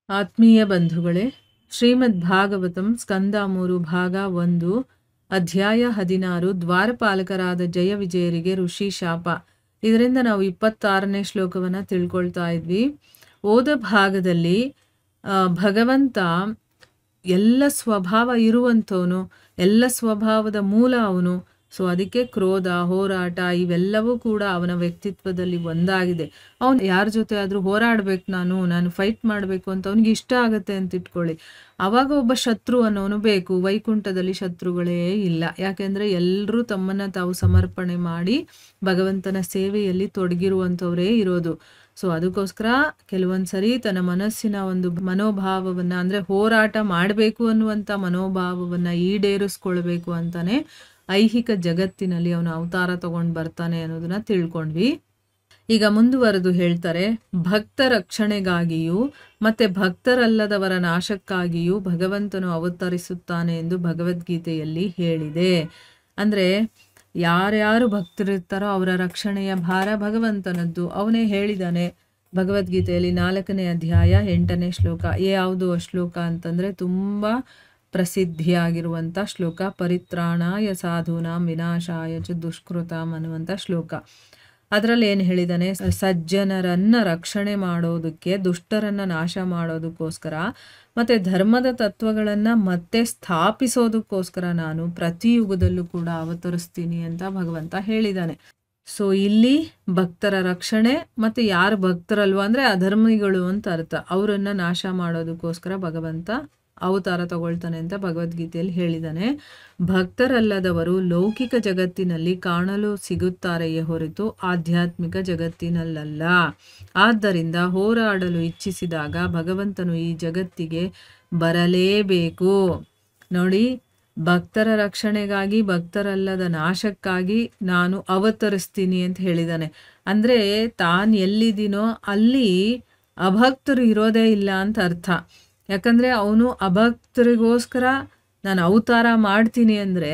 ಆತ್ಮೀಯ ಬಂಧುಗಳೇ, ಶ್ರೀಮದ್ ಭಾಗವತಂ ಸ್ಕಂದ 3 ಭಾಗ 1 ಅಧ್ಯಾಯ 16 ದ್ವಾರಪಾಲಕರಾದ ಜಯ ವಿಜಯರಿಗೆ ಋಷಿ ಶಾಪ. ಇದರಿಂದ ನಾವು 26ನೇ ಶ್ಲೋಕವನ್ನು ತಿಳ್ಕೊಳ್ತಾ ಇದ್ವಿ. ಓದ ಭಾಗದಲ್ಲಿ ಭಗವಂತ ಎಲ್ಲ ಸ್ವಭಾವ ಇರುವಂಥವನು, ಎಲ್ಲ ಸ್ವಭಾವದ ಮೂಲ ಅವನು. ಸೊ ಅದಕ್ಕೆ ಕ್ರೋಧ, ಹೋರಾಟ ಇವೆಲ್ಲವೂ ಕೂಡ ಅವನ ವ್ಯಕ್ತಿತ್ವದಲ್ಲಿ ಒಂದಾಗಿದೆ. ಅವನು ಯಾರ ಜೊತೆ ಆದರೂ ಹೋರಾಡಬೇಕು, ನಾನು ಫೈಟ್ ಮಾಡಬೇಕು ಅಂತ ಅವನಿಗೆ ಇಷ್ಟ ಆಗುತ್ತೆ ಅಂತ ಇಟ್ಕೊಳ್ಳಿ. ಆವಾಗ ಒಬ್ಬ ಶತ್ರು ಅನ್ನೋನು ಬೇಕು. ವೈಕುಂಠದಲ್ಲಿ ಶತ್ರುಗಳೇ ಇಲ್ಲ. ಯಾಕೆಂದರೆ ಎಲ್ಲರೂ ತಮ್ಮನ್ನು ತಾವು ಸಮರ್ಪಣೆ ಮಾಡಿ ಭಗವಂತನ ಸೇವೆಯಲ್ಲಿ ತೊಡಗಿರುವಂಥವರೇ ಇರೋದು. ಸೊ ಅದಕ್ಕೋಸ್ಕರ ಕೆಲವೊಂದು ಸರಿ ತನ್ನ ಮನಸ್ಸಿನ ಒಂದು ಮನೋಭಾವವನ್ನು, ಅಂದರೆ ಹೋರಾಟ ಮಾಡಬೇಕು ಅನ್ನುವಂಥ ಮನೋಭಾವವನ್ನು ಈಡೇರಿಸ್ಕೊಳ್ಬೇಕು ಅಂತಾನೆ ಐಹಿಕ ಜಗತ್ತಿನಲ್ಲಿ ಅವನು ಅವತಾರ ತಗೊಂಡು ಬರ್ತಾನೆ ಅನ್ನೋದನ್ನ ತಿಳ್ಕೊಂಡ್ವಿ. ಈಗ ಮುಂದುವರೆದು ಹೇಳ್ತಾರೆ, ಭಕ್ತ ರಕ್ಷಣೆಗಾಗಿಯೂ ಮತ್ತೆ ಭಕ್ತರಲ್ಲದವರ ನಾಶಕ್ಕಾಗಿಯೂ ಭಗವಂತನು ಅವತರಿಸುತ್ತಾನೆ ಎಂದು ಭಗವದ್ಗೀತೆಯಲ್ಲಿ ಹೇಳಿದೆ. ಅಂದರೆ ಯಾರ್ಯಾರು ಭಕ್ತರಿರ್ತಾರೋ ಅವರ ರಕ್ಷಣೆಯ ಭಾರ ಭಗವಂತನದ್ದು. ಅವನೇ ಹೇಳಿದ್ದಾನೆ ಭಗವದ್ಗೀತೆಯಲ್ಲಿ 4ನೇ ಅಧ್ಯಾಯ 8ನೇ ಶ್ಲೋಕ. ಯಾವುದು ಆ ಶ್ಲೋಕ ಅಂತಂದರೆ ತುಂಬ ಪ್ರಸಿದ್ಧಿಯಾಗಿರುವಂಥ ಶ್ಲೋಕ, ಪರಿತ್ರಾಣಾಯ ಸಾಧೂನಾಂ ವಿನಾಶಾಯ ಚ ದುಷ್ಕೃತಾಂ ಅನ್ನುವಂಥ ಶ್ಲೋಕ. ಅದರಲ್ಲಿ ಏನು ಹೇಳಿದ್ದಾನೆ, ಸಜ್ಜನರನ್ನು ರಕ್ಷಣೆ ಮಾಡೋದಕ್ಕೆ, ದುಷ್ಟರನ್ನು ನಾಶ ಮಾಡೋದಕ್ಕೋಸ್ಕರ ಮತ್ತು ಧರ್ಮದ ತತ್ವಗಳನ್ನು ಮತ್ತೆ ಸ್ಥಾಪಿಸೋದಕ್ಕೋಸ್ಕರ ನಾನು ಪ್ರತಿ ಯುಗದಲ್ಲೂ ಕೂಡ ಅವತರಿಸ್ತೀನಿ ಅಂತ ಭಗವಂತ ಹೇಳಿದ್ದಾನೆ. ಸೊ ಇಲ್ಲಿ ಭಕ್ತರ ರಕ್ಷಣೆ ಮತ್ತು ಯಾರು ಭಕ್ತರಲ್ವ ಅಂದರೆ ಅಧರ್ಮಿಗಳು ಅಂತ ಅರ್ಥ, ಅವರನ್ನು ನಾಶ ಮಾಡೋದಕ್ಕೋಸ್ಕರ ಭಗವಂತ ಅವತಾರ ತಗೊಳ್ತಾನೆ ಅಂತ ಭಗವದ್ಗೀತೆಯಲ್ಲಿ ಹೇಳಿದ್ದಾನೆ. ಭಕ್ತರಲ್ಲದವರು ಲೌಕಿಕ ಜಗತ್ತಿನಲ್ಲಿ ಕಾಣಲು ಸಿಗುತ್ತಾರೆಯೇ ಹೊರತು ಆಧ್ಯಾತ್ಮಿಕ ಜಗತ್ತಿನಲ್ಲ. ಆದ್ದರಿಂದ ಹೋರಾಡಲು ಇಚ್ಛಿಸಿದಾಗ ಭಗವಂತನು ಈ ಜಗತ್ತಿಗೆ ಬರಲೇಬೇಕು. ನೋಡಿ, ಭಕ್ತರ ರಕ್ಷಣೆಗಾಗಿ, ಭಕ್ತರಲ್ಲದ ನಾಶಕ್ಕಾಗಿ ನಾನು ಅವತರಿಸ್ತೀನಿ ಅಂತ ಹೇಳಿದ್ದಾನೆ. ಅಂದರೆ ತಾನು ಎಲ್ಲಿದ್ದೀನೋ ಅಲ್ಲಿ ಅಭಕ್ತರು ಇರೋದೇ ಇಲ್ಲ ಅಂತ ಅರ್ಥ. ಯಾಕಂದರೆ ಅವನು ಅಭಕ್ತರಿಗೋಸ್ಕರ ನಾನು ಅವತಾರ ಮಾಡ್ತೀನಿ ಅಂದರೆ,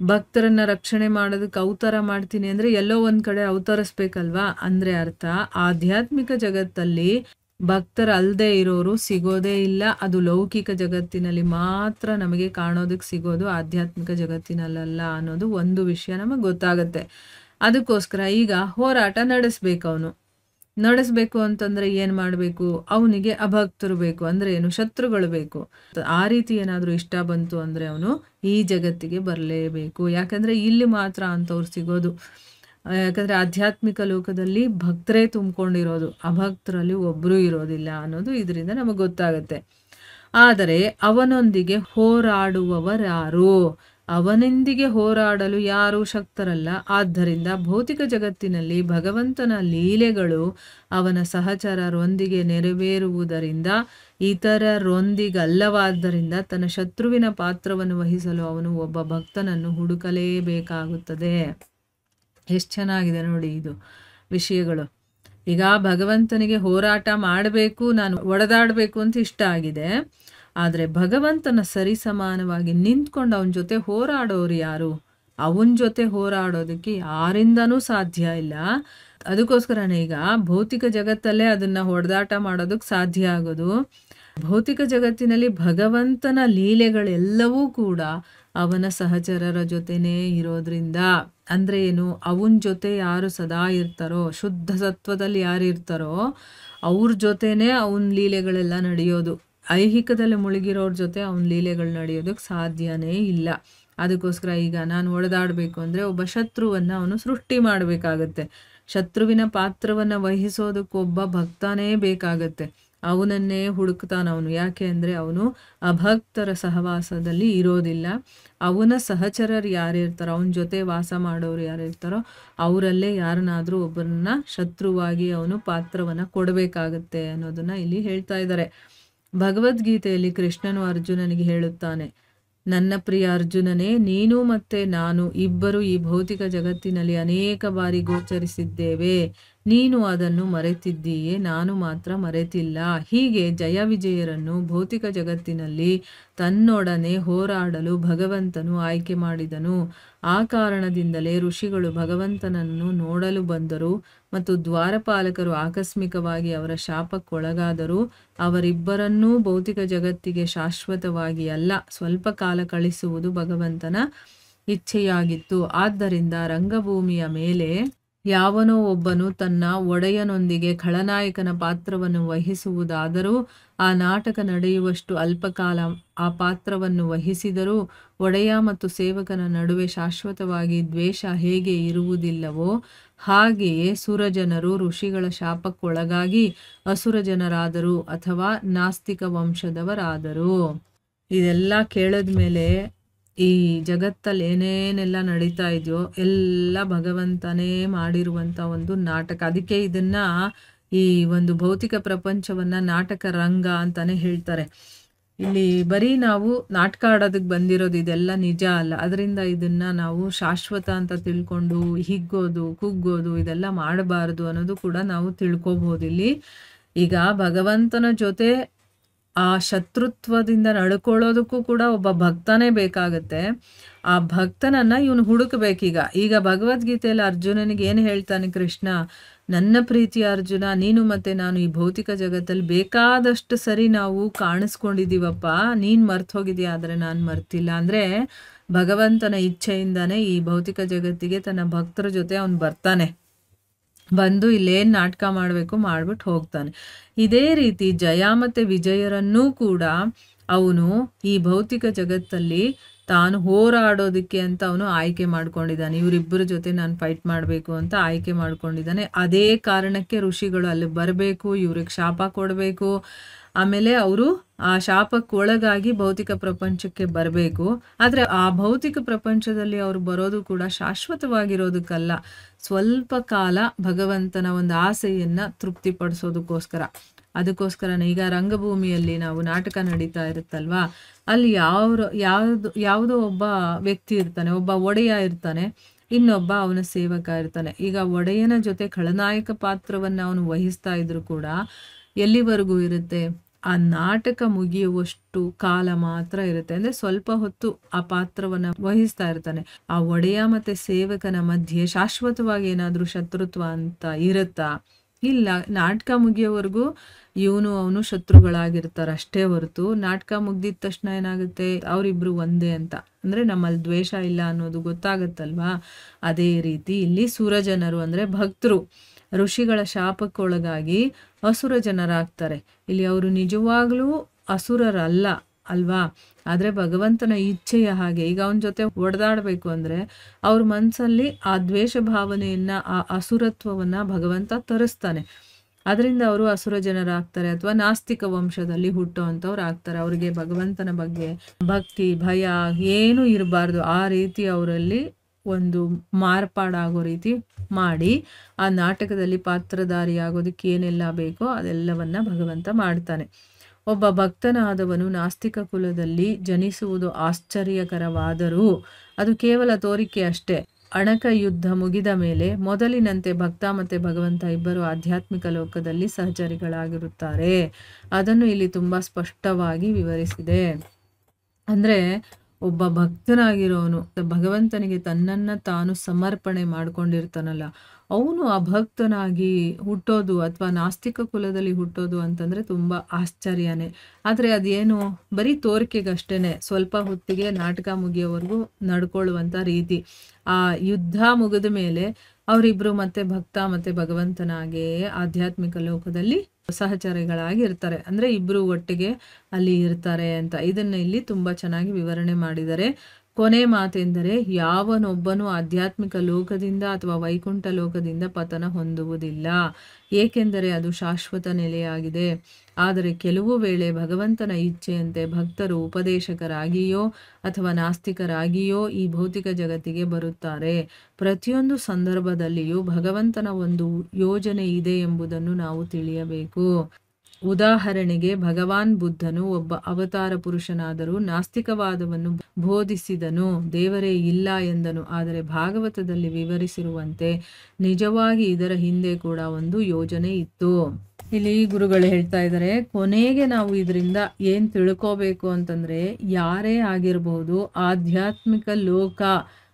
ಭಕ್ತರನ್ನು ರಕ್ಷಣೆ ಮಾಡೋದಕ್ಕೆ ಅವತಾರ ಮಾಡ್ತೀನಿ ಅಂದರೆ ಎಲ್ಲೋ ಒಂದು ಕಡೆ ಅವತರಿಸ್ಬೇಕಲ್ವಾ. ಅಂದರೆ ಅರ್ಥ ಆಧ್ಯಾತ್ಮಿಕ ಜಗತ್ತಲ್ಲಿ ಭಕ್ತರಲ್ಲದೆ ಇರೋರು ಸಿಗೋದೇ ಇಲ್ಲ. ಅದು ಲೌಕಿಕ ಜಗತ್ತಿನಲ್ಲಿ ಮಾತ್ರ ನಮಗೆ ಕಾಣೋದಕ್ಕೆ ಸಿಗೋದು, ಆಧ್ಯಾತ್ಮಿಕ ಜಗತ್ತಿನಲ್ಲ ಅನ್ನೋದು ಒಂದು ವಿಷಯ ನಮಗೆ ಗೊತ್ತಾಗುತ್ತೆ. ಅದಕ್ಕೋಸ್ಕರ ಈಗ ಹೋರಾಟ ನಡೆಸಬೇಕು ಅಂತಂದರೆ ಏನು ಮಾಡಬೇಕು, ಅವನಿಗೆ ಅಭಕ್ತರು ಬೇಕು. ಅಂದರೆ ಏನು, ಶತ್ರುಗಳು ಬೇಕು. ಆ ರೀತಿ ಏನಾದರೂ ಇಷ್ಟ ಬಂತು ಅಂದರೆ ಅವನು ಈ ಜಗತ್ತಿಗೆ ಬರಲೇಬೇಕು. ಯಾಕಂದರೆ ಇಲ್ಲಿ ಮಾತ್ರ ಅಂಥವ್ರು ಸಿಗೋದು. ಯಾಕಂದರೆ ಆಧ್ಯಾತ್ಮಿಕ ಲೋಕದಲ್ಲಿ ಭಕ್ತರೇ ತುಂಬಿಕೊಂಡಿರೋದು, ಅಭಕ್ತರಲ್ಲಿ ಒಬ್ಬರೂ ಇರೋದಿಲ್ಲ ಅನ್ನೋದು ಇದರಿಂದ ನಮಗೆ ಗೊತ್ತಾಗುತ್ತೆ. ಆದರೆ ಅವನೊಂದಿಗೆ ಹೋರಾಡುವವರಾರು, ಅವನೊಂದಿಗೆ ಹೋರಾಡಲು ಯಾರೂ ಶಕ್ತರಲ್ಲ. ಆದ್ದರಿಂದ ಭೌತಿಕ ಜಗತ್ತಿನಲ್ಲಿ ಭಗವಂತನ ಲೀಲೆಗಳು ಅವನ ಸಹಚರರೊಂದಿಗೆ ನೆರವೇರುವುದರಿಂದ ಇತರರೊಂದಿಗಲ್ಲವಾದ್ದರಿಂದ ತನ್ನ ಶತ್ರುವಿನ ಪಾತ್ರವನ್ನು ವಹಿಸಲು ಅವನು ಒಬ್ಬ ಭಕ್ತನನ್ನು ಹುಡುಕಲೇಬೇಕಾಗುತ್ತದೆ. ಎಷ್ಟು ಚೆನ್ನಾಗಿದೆ ನೋಡಿ ಇದು ವಿಷಯಗಳು. ಈಗ ಭಗವಂತನಿಗೆ ಹೋರಾಟ ಮಾಡಬೇಕು, ನಾನು ಒಡೆದಾಡಬೇಕು ಅಂತ ಇಷ್ಟ ಆಗಿದೆ. ಆದರೆ ಭಗವಂತನ ಸರಿಸಮಾನವಾಗಿ ನಿಂತ್ಕೊಂಡು ಅವನ ಜೊತೆ ಹೋರಾಡೋರು ಯಾರು? ಅವನ ಜೊತೆ ಹೋರಾಡೋದಕ್ಕೆ ಯಾರಿಂದನೂ ಸಾಧ್ಯ ಇಲ್ಲ. ಅದಕ್ಕೋಸ್ಕರನೇ ಈಗ ಭೌತಿಕ ಜಗತ್ತಲ್ಲೇ ಅದನ್ನು ಹೊಡೆದಾಟ ಮಾಡೋದಕ್ಕೆ ಸಾಧ್ಯ ಆಗೋದು. ಭೌತಿಕ ಜಗತ್ತಿನಲ್ಲಿ ಭಗವಂತನ ಲೀಲೆಗಳೆಲ್ಲವೂ ಕೂಡ ಅವನ ಸಹಚರರ ಜೊತೆನೇ ಇರೋದ್ರಿಂದ. ಅಂದರೆ ಏನು, ಅವನ ಜೊತೆ ಯಾರು ಸದಾ ಇರ್ತಾರೋ, ಶುದ್ಧ ಸತ್ವದಲ್ಲಿ ಯಾರು ಇರ್ತಾರೋ ಅವ್ರ ಜೊತೆನೇ ಅವನ ಲೀಲೆಗಳೆಲ್ಲ ನಡೆಯೋದು. ಐಹಿಕದಲ್ಲಿ ಮುಳುಗಿರೋರ ಜೊತೆ ಅವನ ಲೀಲೆಗಳು ನಡೆಯೋದಕ್ಕೆ ಸಾಧ್ಯನೇ ಇಲ್ಲ. ಅದಕ್ಕೋಸ್ಕರ ಈಗ ನಾನು ಒಡೆದಾಡಬೇಕು ಅಂದರೆ ಒಬ್ಬ ಶತ್ರುವನ್ನು ಅವನು ಸೃಷ್ಟಿ ಮಾಡಬೇಕಾಗತ್ತೆ. ಶತ್ರುವಿನ ಪಾತ್ರವನ್ನು ವಹಿಸೋದಕ್ಕೊಬ್ಬ ಭಕ್ತನೇ ಬೇಕಾಗತ್ತೆ. ಅವನನ್ನೇ ಹುಡುಕ್ತಾನವನು. ಯಾಕೆ ಅಂದರೆ ಅವನು ಅಭಕ್ತರ ಸಹವಾಸದಲ್ಲಿ ಇರೋದಿಲ್ಲ. ಅವನ ಸಹಚರರು ಯಾರಿರ್ತಾರೋ, ಅವನ ಜೊತೆ ವಾಸ ಮಾಡೋರು ಯಾರಿರ್ತಾರೋ ಅವರಲ್ಲೇ ಯಾರನ್ನಾದರೂ ಒಬ್ಬರನ್ನ ಶತ್ರುವಾಗಿ ಅವನು ಪಾತ್ರವನ್ನು ಕೊಡಬೇಕಾಗತ್ತೆ ಅನ್ನೋದನ್ನು ಇಲ್ಲಿ ಹೇಳ್ತಾ ಇದ್ದಾರೆ. ಭಗವದ್ಗೀತೆಯಲ್ಲಿ ಕೃಷ್ಣನು ಅರ್ಜುನನಿಗೆ ಹೇಳುತ್ತಾನೆ, ನನ್ನ ಪ್ರಿಯ ಅರ್ಜುನನೇ, ನೀನು ಮತ್ತು ನಾನು ಇಬ್ಬರು ಈ ಭೌತಿಕ ಜಗತ್ತಿನಲ್ಲಿ ಅನೇಕ ಬಾರಿ ಗೋಚರಿಸಿದ್ದೇವೆ. ನೀನು ಅದನ್ನು ಮರೆತಿದ್ದೀಯೆ, ನಾನು ಮಾತ್ರ ಮರೆತಿಲ್ಲ. ಹೀಗೆ ಜಯ ವಿಜಯರನ್ನು ಭೌತಿಕ ಜಗತ್ತಿನಲ್ಲಿ ತನ್ನೊಡನೆ ಹೋರಾಡಲು ಭಗವಂತನು ಆಯ್ಕೆ ಮಾಡಿದನು. ಆ ಕಾರಣದಿಂದಲೇ ಋಷಿಗಳು ಭಗವಂತನನ್ನು ನೋಡಲು ಬಂದರು ಮತ್ತು ದ್ವಾರಪಾಲಕರು ಆಕಸ್ಮಿಕವಾಗಿ ಅವರ ಶಾಪಕ್ಕೊಳಗಾದರು. ಅವರಿಬ್ಬರನ್ನೂ ಭೌತಿಕ ಜಗತ್ತಿಗೆ ಶಾಶ್ವತವಾಗಿ ಅಲ್ಲ, ಸ್ವಲ್ಪ ಕಾಲ ಕಳಿಸುವುದು ಭಗವಂತನ ಇಚ್ಛೆಯಾಗಿತ್ತು. ಆದ್ದರಿಂದ ರಂಗಭೂಮಿಯ ಮೇಲೆ ಯಾವನೋ ಒಬ್ಬನು ತನ್ನ ಒಡೆಯನೊಂದಿಗೆ ಖಳನಾಯಕನ ಪಾತ್ರವನ್ನು ವಹಿಸುವುದಾದರೂ ಆ ನಾಟಕ ನಡೆಯುವಷ್ಟು ಅಲ್ಪಕಾಲ ಆ ಪಾತ್ರವನ್ನು ವಹಿಸಿದರೂ ಒಡೆಯ ಮತ್ತು ಸೇವಕನ ನಡುವೆ ಶಾಶ್ವತವಾಗಿ ದ್ವೇಷ ಹೇಗೆ ಇರುವುದಿಲ್ಲವೋ ಹಾಗೆಯೇ ಸುರಜನರು ಋಷಿಗಳ ಶಾಪಕ್ಕೊಳಗಾಗಿ ಅಸುರ ಜನರಾದರು ಅಥವಾ ನಾಸ್ತಿಕ ವಂಶದವರಾದರು. ಇದೆಲ್ಲ ಕೇಳಿದ ಮೇಲೆ ಈ ಜಗತ್ತಲ್ಲಿ ಏನೇನೆಲ್ಲ ನಡೀತಾ ಇದೆಯೋ ಎಲ್ಲ ಭಗವಂತನೇ ಮಾಡಿರುವಂಥ ಒಂದು ನಾಟಕ. ಅದಕ್ಕೆ ಇದನ್ನ ಈ ಒಂದು ಭೌತಿಕ ಪ್ರಪಂಚವನ್ನ ನಾಟಕ ರಂಗ ಅಂತಾನೆ ಹೇಳ್ತಾರೆ. ಇಲ್ಲಿ ಬರೀ ನಾವು ನಾಟಕ ಆಡೋದಕ್ಕೆ ಬಂದಿರೋದು ಇದೆಲ್ಲ ನಿಜ ಅಲ್ಲ. ಅದರಿಂದ ಇದನ್ನ ನಾವು ಶಾಶ್ವತ ಅಂತ ತಿಳ್ಕೊಂಡು ಹಿಗ್ಗೋದು ಕುಗ್ಗೋದು ಇದೆಲ್ಲ ಮಾಡಬಾರದು ಅನ್ನೋದು ಕೂಡ ನಾವು ತಿಳ್ಕೊಬಹುದು. ಇಲ್ಲಿ ಈಗ ಭಗವಂತನ ಜೊತೆ ಆ ಶತ್ರುತ್ವದಿಂದ ನಡ್ಕೊಳ್ಳೋದಕ್ಕೂ ಕೂಡ ಒಬ್ಬ ಭಕ್ತನೇ ಬೇಕಾಗತ್ತೆ. ಆ ಭಕ್ತನನ್ನ ಇವನು ಹುಡುಕ್ಬೇಕೀಗ. ಈಗ ಭಗವದ್ಗೀತೆಯಲ್ಲಿ ಅರ್ಜುನನಿಗೆ ಏನು ಹೇಳ್ತಾನೆ ಕೃಷ್ಣ, ನನ್ನ ಪ್ರೀತಿಯ ಅರ್ಜುನ, ನೀನು ಮತ್ತೆ ನಾನು ಈ ಭೌತಿಕ ಜಗತ್ತಲ್ಲಿ ಬೇಕಾದಷ್ಟು ಸರಿ ನಾವು ಕಾಣಿಸ್ಕೊಂಡಿದ್ದೀವಪ್ಪ, ನೀನ್ ಮರ್ತ್ ಹೋಗಿದೀಯ, ಆದ್ರೆ ನಾನು ಮರ್ತಿಲ್ಲ. ಅಂದ್ರೆ ಭಗವಂತನ ಇಚ್ಛೆಯಿಂದಾನೇ ಈ ಭೌತಿಕ ಜಗತ್ತಿಗೆ ತನ್ನ ಭಕ್ತರ ಜೊತೆ ಅವನು ಬರ್ತಾನೆ. ಬಂದು ಇಲ್ಲೇನು ನಾಟಕ ಮಾಡಬೇಕು ಮಾಡ್ಬಿಟ್ಟು ಹೋಗ್ತಾನೆ. ಇದೇ ರೀತಿ ಜಯ ಮತ್ತು ವಿಜಯರನ್ನೂ ಕೂಡ ಅವನು ಈ ಭೌತಿಕ ಜಗತ್ತಲ್ಲಿ ತಾನು ಹೋರಾಡೋದಕ್ಕೆ ಅಂತ ಅವನು ಆಯ್ಕೆ ಮಾಡ್ಕೊಂಡಿದ್ದಾನೆ. ಇವರಿಬ್ಬರ ಜೊತೆ ನಾನು ಫೈಟ್ ಮಾಡಬೇಕು ಅಂತ ಆಯ್ಕೆ ಮಾಡ್ಕೊಂಡಿದ್ದಾನೆ. ಅದೇ ಕಾರಣಕ್ಕೆ ಋಷಿಗಳು ಅಲ್ಲಿ ಬರಬೇಕು, ಇವ್ರಿಗೆ ಶಾಪ ಕೊಡಬೇಕು, ಆಮೇಲೆ ಅವರು ಆ ಶಾಪಕ್ಕೆ ಒಳಗಾಗಿ ಭೌತಿಕ ಪ್ರಪಂಚಕ್ಕೆ ಬರಬೇಕು. ಆದರೆ ಆ ಭೌತಿಕ ಪ್ರಪಂಚದಲ್ಲಿ ಅವರು ಬರೋದು ಕೂಡ ಶಾಶ್ವತವಾಗಿರೋದಕ್ಕಲ್ಲ, ಸ್ವಲ್ಪ ಕಾಲ ಭಗವಂತನ ಒಂದು ಆಸೆಯನ್ನ ತೃಪ್ತಿಪಡಿಸೋದಕ್ಕೋಸ್ಕರ. ಅದಕ್ಕೋಸ್ಕರನೇ ಈಗ ರಂಗಭೂಮಿಯಲ್ಲಿ ನಾವು ನಾಟಕ ನಡೀತಾ ಇರುತ್ತಲ್ವಾ, ಅಲ್ಲಿ ಯಾವುದೋ ಒಬ್ಬ ವ್ಯಕ್ತಿ ಇರ್ತಾನೆ, ಒಬ್ಬ ಒಡೆಯ ಇರ್ತಾನೆ, ಇನ್ನೊಬ್ಬ ಅವನ ಸೇವಕ ಇರ್ತಾನೆ. ಈಗ ಒಡೆಯನ ಜೊತೆ ಖಳನಾಯಕ ಪಾತ್ರವನ್ನು ಅವನು ವಹಿಸ್ತಾ ಇದ್ರು ಕೂಡ ಎಲ್ಲಿವರೆಗೂ ಇರುತ್ತೆ, ಆ ನಾಟಕ ಮುಗಿಯುವಷ್ಟು ಕಾಲ ಮಾತ್ರ ಇರುತ್ತೆ. ಅಂದ್ರೆ ಸ್ವಲ್ಪ ಹೊತ್ತು ಆ ಪಾತ್ರವನ್ನ ವಹಿಸ್ತಾ ಇರ್ತಾನೆ. ಆ ಒಡೆಯ ಮತ್ತೆ ಸೇವಕನ ಮಧ್ಯೆ ಶಾಶ್ವತವಾಗಿ ಏನಾದ್ರೂ ಶತ್ರುತ್ವ ಅಂತ ಇರುತ್ತಾ? ಇಲ್ಲ. ನಾಟಕ ಮುಗಿಯೋವರೆಗೂ ಇವನು ಅವನು ಶತ್ರುಗಳಾಗಿರ್ತಾರೆ ಅಷ್ಟೇ ಹೊರತು ನಾಟಕ ಮುಗ್ದಿದ ತಕ್ಷಣ ಏನಾಗುತ್ತೆ, ಅವರಿಬ್ರು ಒಂದೇ ಅಂತ, ಅಂದ್ರೆ ನಮ್ಮಲ್ಲಿ ದ್ವೇಷ ಇಲ್ಲ ಅನ್ನೋದು ಗೊತ್ತಾಗತ್ತಲ್ವಾ. ಅದೇ ರೀತಿ ಇಲ್ಲಿ ಸುರಜನರು ಅಂದ್ರೆ ಭಕ್ತರು ಋಷಿಗಳ ಶಾಪಕ್ಕೊಳಗಾಗಿ ಅಸುರ ಜನರಾಗ್ತಾರೆ. ಇಲ್ಲಿ ಅವರು ನಿಜವಾಗ್ಲೂ ಅಸುರರಲ್ಲ ಅಲ್ವಾ, ಆದ್ರೆ ಭಗವಂತನ ಇಚ್ಛೆಯ ಹಾಗೆ. ಈಗ ಅವನ ಜೊತೆ ಒಡೆದಾಡಬೇಕು ಅಂದ್ರೆ ಅವ್ರ ಮನಸ್ಸಲ್ಲಿ ಆ ದ್ವೇಷ ಭಾವನೆಯನ್ನ, ಆ ಅಸುರತ್ವವನ್ನ ಭಗವಂತ ತರಿಸ್ತಾನೆ. ಅದರಿಂದ ಅವರು ಅಸುರ ಜನರಾಗ್ತಾರೆ ಅಥವಾ ನಾಸ್ತಿಕ ವಂಶದಲ್ಲಿ ಹುಟ್ಟೋ ಅಂಥವ್ರು ಆಗ್ತಾರೆ. ಅವರಿಗೆ ಭಗವಂತನ ಬಗ್ಗೆ ಭಕ್ತಿ ಭಯ ಏನೂ ಇರಬಾರ್ದು. ಆ ರೀತಿ ಅವರಲ್ಲಿ ಒಂದು ಮಾರ್ಪಾಡಾಗೋ ರೀತಿ ಮಾಡಿ ಆ ನಾಟಕದಲ್ಲಿ ಪಾತ್ರಧಾರಿ ಆಗೋದಕ್ಕೆ ಏನೆಲ್ಲ ಬೇಕೋ ಅದೆಲ್ಲವನ್ನ ಭಗವಂತ ಮಾಡ್ತಾನೆ. ಒಬ್ಬ ಭಕ್ತನಾದವನು ನಾಸ್ತಿಕ ಕುಲದಲ್ಲಿ ಜನಿಸುವುದು ಆಶ್ಚರ್ಯಕರವಾದರೂ ಅದು ಕೇವಲ ತೋರಿಕೆ ಅಷ್ಟೇ. ಅಣಕ ಯುದ್ಧ ಮುಗಿದ ಮೇಲೆ ಮೊದಲಿನಂತೆ ಭಕ್ತ ಮತ್ತೆ ಭಗವಂತ ಇಬ್ಬರು ಆಧ್ಯಾತ್ಮಿಕ ಲೋಕದಲ್ಲಿ ಸಹಚರಿಗಳಾಗಿರುತ್ತಾರೆ. ಅದನ್ನು ಇಲ್ಲಿ ತುಂಬಾ ಸ್ಪಷ್ಟವಾಗಿ ವಿವರಿಸಿದೆ. ಅಂದ್ರೆ ಒಬ್ಬ ಭಕ್ತನಾಗಿರೋನು ಭಗವಂತನಿಗೆ ತನ್ನನ್ನ ತಾನು ಸಮರ್ಪಣೆ ಮಾಡ್ಕೊಂಡಿರ್ತಾನಲ್ಲ, ಅವನು ಆ ಭಕ್ತನಾಗಿ ಹುಟ್ಟೋದು ಅಥವಾ ನಾಸ್ತಿಕ ಕುಲದಲ್ಲಿ ಹುಟ್ಟೋದು ಅಂತಂದ್ರೆ ತುಂಬಾ ಆಶ್ಚರ್ಯನೇ. ಆದ್ರೆ ಅದೇನು ಬರೀ ತೋರಿಕೆಗಷ್ಟೇನೆ, ಸ್ವಲ್ಪ ಹೊತ್ತಿಗೆ ನಾಟಕ ಮುಗಿಯೋವರೆಗೂ ನಡ್ಕೊಳ್ಳುವಂತ ರೀತಿ. ಆ ಯುದ್ಧ ಮುಗಿದ ಮೇಲೆ ಅವರಿಬ್ರು ಮತ್ತೆ ಭಕ್ತ ಮತ್ತೆ ಭಗವಂತನಾಗೆ ಆಧ್ಯಾತ್ಮಿಕ ಲೋಕದಲ್ಲಿ ಸಹಚರಿಗಳಾಗಿ ಇರ್ತಾರೆ. ಅಂದ್ರೆ ಇಬ್ರು ಒಟ್ಟಿಗೆ ಅಲ್ಲಿ ಇರ್ತಾರೆ ಅಂತ ಇದನ್ನ ಇಲ್ಲಿ ತುಂಬಾ ಚೆನ್ನಾಗಿ ವಿವರಣೆ ಮಾಡಿದ್ದಾರೆ. ಕೊನೆ ಮಾತೆಂದರೆ ಯಾವನೊಬ್ಬನು ಆಧ್ಯಾತ್ಮಿಕ ಲೋಕದಿಂದ ಅಥವಾ ವೈಕುಂಠ ಲೋಕದಿಂದ ಪತನ ಹೊಂದುವುದಿಲ್ಲ, ಏಕೆಂದರೆ ಅದು ಶಾಶ್ವತ ನೆಲೆಯಾಗಿದೆ. ಆದರೆ ಕೆಲವು ವೇಳೆ ಭಗವಂತನ ಇಚ್ಛೆಯಂತೆ ಭಕ್ತರು ಉಪದೇಶಕರಾಗಿಯೋ ಅಥವಾ ನಾಸ್ತಿಕರಾಗಿಯೋ ಈ ಭೌತಿಕ ಜಗತ್ತಿಗೆ ಬರುತ್ತಾರೆ. ಪ್ರತಿಯೊಂದು ಸಂದರ್ಭದಲ್ಲಿಯೂ ಭಗವಂತನ ಒಂದು ಯೋಜನೆ ಇದೆ ಎಂಬುದನ್ನು ನಾವು ತಿಳಿಯಬೇಕು. ಉದಾಹರಣೆಗೆ ಭಗವಾನ್ ಬುದ್ಧನು ಒಬ್ಬ ಅವತಾರ ಪುರುಷನಾದರೂ ನಾಸ್ತಿಕವಾದವನ್ನು ಬೋಧಿಸಿದನು, ದೇವರೇ ಇಲ್ಲ ಎಂದನು. ಆದರೆ ಭಾಗವತದಲ್ಲಿ ವಿವರಿಸಿರುವಂತೆ ನಿಜವಾಗಿ ಇದರ ಹಿಂದೆ ಕೂಡ ಒಂದು ಯೋಜನೆ ಇತ್ತು. ಇಲ್ಲಿ ಗುರುಗಳು ಹೇಳ್ತಾ ಇದ್ದಾರೆ, ಕೊನೆಗೆ ನಾವು ಇದರಿಂದ ಏನ್ ತಿಳ್ಕೋಬೇಕು ಅಂತಂದ್ರೆ, ಯಾರೇ ಆಗಿರಬಹುದು ಆಧ್ಯಾತ್ಮಿಕ ಲೋಕ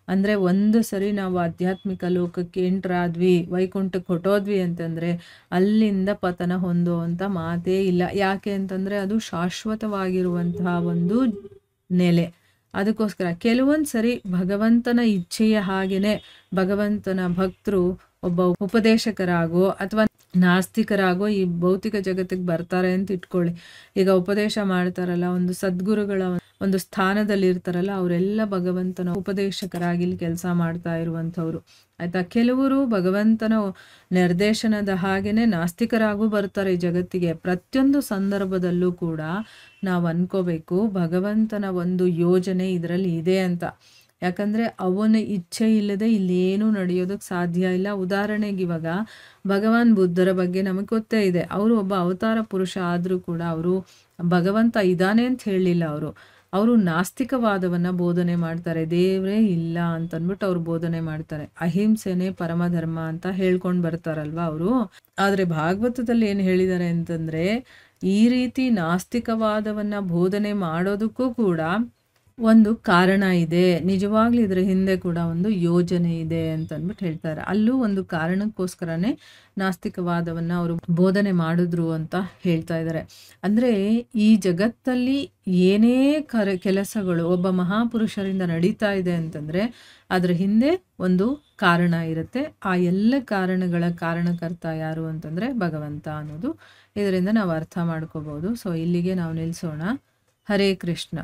ಅಂದ್ರೆ ಒಂದು ಸರಿ ನಾವು ಆಧ್ಯಾತ್ಮಿಕ ಲೋಕಕ್ಕೆ ಎಂಟ್ರಾದ್ವಿ, ವೈಕುಂಠಕ್ಕೆ ಹೊಟ್ಟೋದ್ವಿ ಅಂತಂದ್ರೆ ಅಲ್ಲಿಂದ ಪತನ ಹೊಂದುವಂತ ಮಾತೇ ಇಲ್ಲ. ಯಾಕೆ ಅಂತಂದ್ರೆ ಅದು ಶಾಶ್ವತವಾಗಿರುವಂತಹ ಒಂದು ನೆಲೆ. ಅದಕ್ಕೋಸ್ಕರ ಕೆಲವೊಂದು ಸರಿ ಭಗವಂತನ ಇಚ್ಛೆಯ ಹಾಗೇನೆ ಭಗವಂತನ ಭಕ್ತರು ಒಬ್ಬ ಉಪದೇಶಕರಾಗೋ ಅಥವಾ ನಾಸ್ತಿಕರಾಗೋ ಈ ಭೌತಿಕ ಜಗತ್ತಿಗೆ ಬರ್ತಾರೆ ಅಂತ ಇಟ್ಕೊಳ್ಳಿ. ಈಗ ಉಪದೇಶ ಮಾಡ್ತಾರಲ್ಲ, ಒಂದು ಸದ್ಗುರುಗಳ ಒಂದು ಸ್ಥಾನದಲ್ಲಿ ಇರ್ತಾರಲ್ಲ, ಅವರೆಲ್ಲ ಭಗವಂತನ ಉಪದೇಶಕರಾಗಿ ಇಲ್ಲಿ ಕೆಲಸ ಮಾಡ್ತಾ ಇರುವಂಥವ್ರು ಆಯ್ತಾ. ಕೆಲವರು ಭಗವಂತನ ನಿರ್ದೇಶನದ ಹಾಗೇನೆ ನಾಸ್ತಿಕರಾಗೂ ಬರ್ತಾರೆ ಈ ಜಗತ್ತಿಗೆ. ಪ್ರತಿಯೊಂದು ಸಂದರ್ಭದಲ್ಲೂ ಕೂಡ ನಾವು ಅನ್ಕೋಬೇಕು ಭಗವಂತನ ಒಂದು ಯೋಜನೆ ಇದರಲ್ಲಿ ಇದೆ ಅಂತ. ಯಾಕಂದ್ರೆ ಅವನ ಇಚ್ಛೆ ಇಲ್ಲದೆ ಇಲ್ಲೇನು ನಡೆಯೋದಕ್ಕೆ ಸಾಧ್ಯ ಇಲ್ಲ. ಉದಾಹರಣೆಗೆ ಇವಾಗ ಭಗವಾನ್ ಬುದ್ಧರ ಬಗ್ಗೆ ನಮಗೆ ಗೊತ್ತೇ ಇದೆ. ಅವರು ಒಬ್ಬ ಅವತಾರ ಪುರುಷ ಆದರೂ ಕೂಡ ಅವರು ಭಗವಂತ ಇದ್ದಾನೆ ಅಂತ ಹೇಳಲಿಲ್ಲ. ಅವರು ನಾಸ್ತಿಕವಾದವನ್ನ ಬೋಧನೆ ಮಾಡ್ತಾರೆ. ದೇವರೇ ಇಲ್ಲ ಅಂತಂದ್ಬಿಟ್ಟು ಅವ್ರು ಬೋಧನೆ ಮಾಡ್ತಾರೆ. ಅಹಿಂಸೆನೇ ಪರಮಧರ್ಮ ಅಂತ ಹೇಳ್ಕೊಂಡು ಬರ್ತಾರಲ್ವ ಅವರು. ಆದ್ರೆ ಭಾಗವತದಲ್ಲಿ ಏನು ಹೇಳಿದ್ದಾರೆ ಅಂತಂದ್ರೆ, ಈ ರೀತಿ ನಾಸ್ತಿಕವಾದವನ್ನ ಬೋಧನೆ ಮಾಡೋದಕ್ಕೂ ಕೂಡ ಒಂದು ಕಾರಣ ಇದೆ, ನಿಜವಾಗ್ಲೂ ಇದ್ರ ಹಿಂದೆ ಕೂಡ ಒಂದು ಯೋಜನೆ ಇದೆ ಅಂತ ಅಂದ್ಬಿಟ್ಟು ಹೇಳ್ತಾರೆ. ಅಲ್ಲೂ ಒಂದು ಕಾರಣಕ್ಕೋಸ್ಕರನೇ ನಾಸ್ತಿಕವಾದವನ್ನ ಅವರು ಬೋಧನೆ ಮಾಡಿದ್ರು ಅಂತ ಹೇಳ್ತಾ ಇದ್ದಾರೆ. ಅಂದ್ರೆ ಈ ಜಗತ್ತಲ್ಲಿ ಏನೇ ಕೆಲಸಗಳು ಒಬ್ಬ ಮಹಾಪುರುಷರಿಂದ ನಡೀತಾ ಇದೆ ಅಂತಂದ್ರೆ ಅದ್ರ ಹಿಂದೆ ಒಂದು ಕಾರಣ ಇರುತ್ತೆ. ಆ ಎಲ್ಲ ಕಾರಣಗಳ ಕಾರಣಕರ್ತ ಯಾರು ಅಂತಂದ್ರೆ ಭಗವಂತ ಅನ್ನೋದು ಇದರಿಂದ ನಾವು ಅರ್ಥ ಮಾಡ್ಕೋಬಹುದು. ಸೊ ಇಲ್ಲಿಗೆ ನಾವು ನಿಲ್ಸೋಣ. ಹರೇ ಕೃಷ್ಣ.